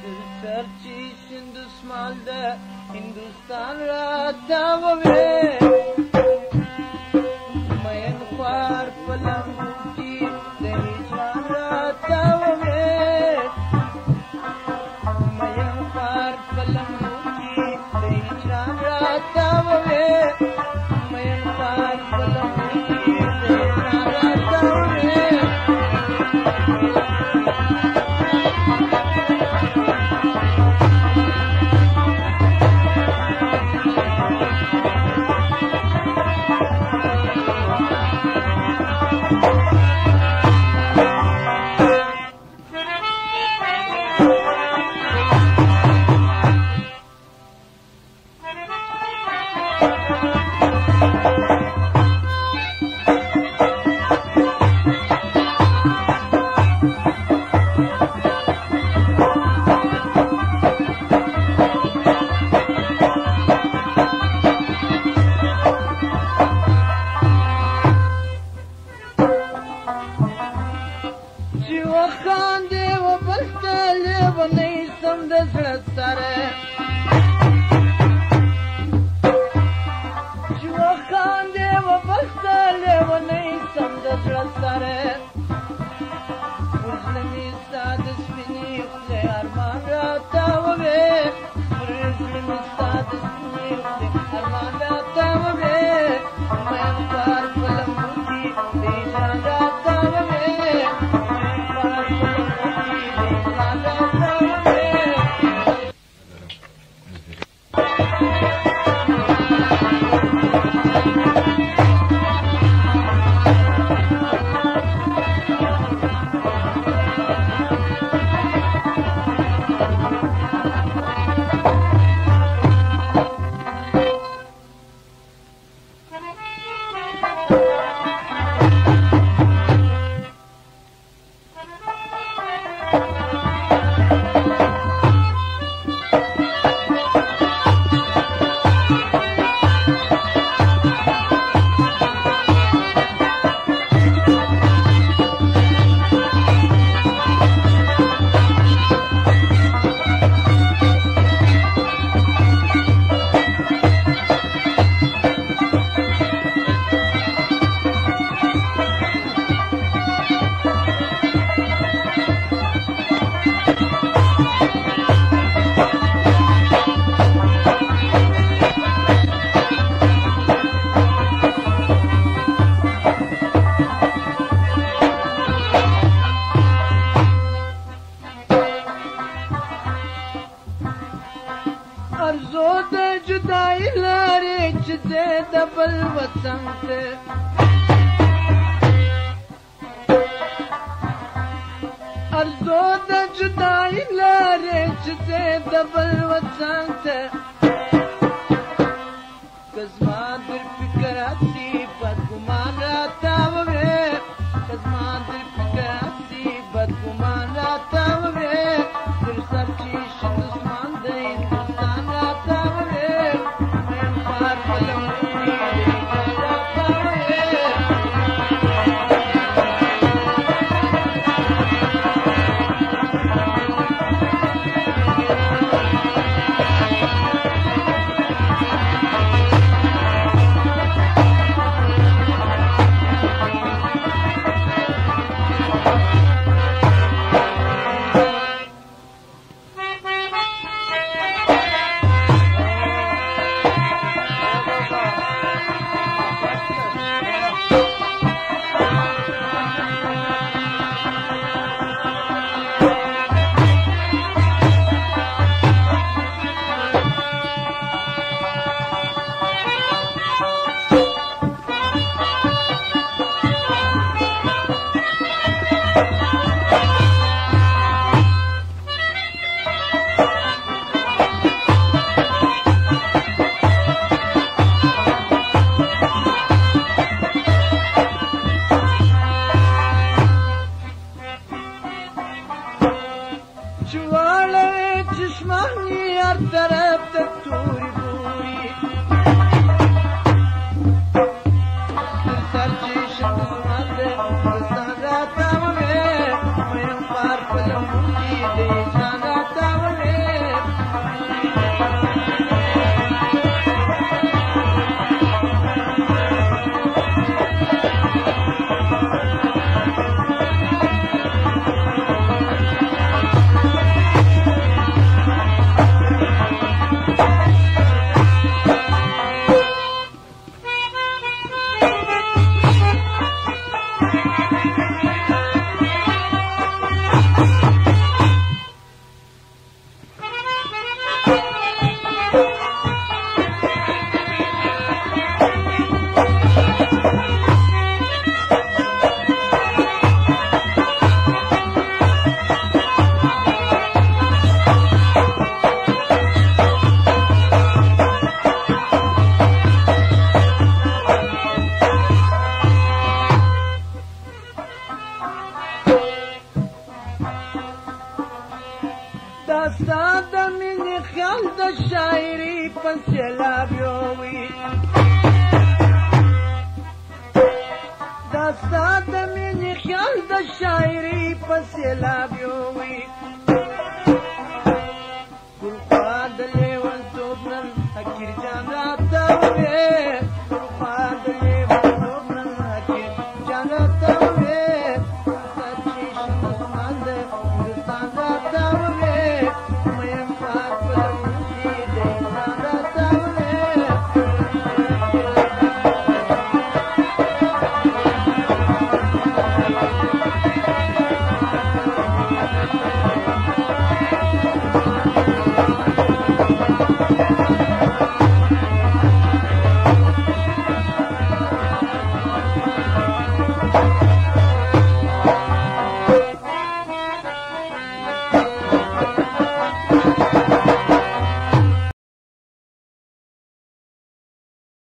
Serci Hindusmal'da Hindustan ratavave Mayan khwar palanguki Dehichan ratavave Mayan khwar palanguki Dehichan ratavave Mayan khwar palanguki Dehichan ratavave Thank you. داستا د مینې خیال د شاعري په سیلاب یووي داستا د مینې خیال د شاعري په سیلاب یووي ټول خوا د لیونتوب نن حقیر جان راته ووې ټول خوا د لیونتوب نن حقیر جان راته ووې سچې شمسمان د هندوستان راته ووې مین پار په لمن کې د انسان راته ووې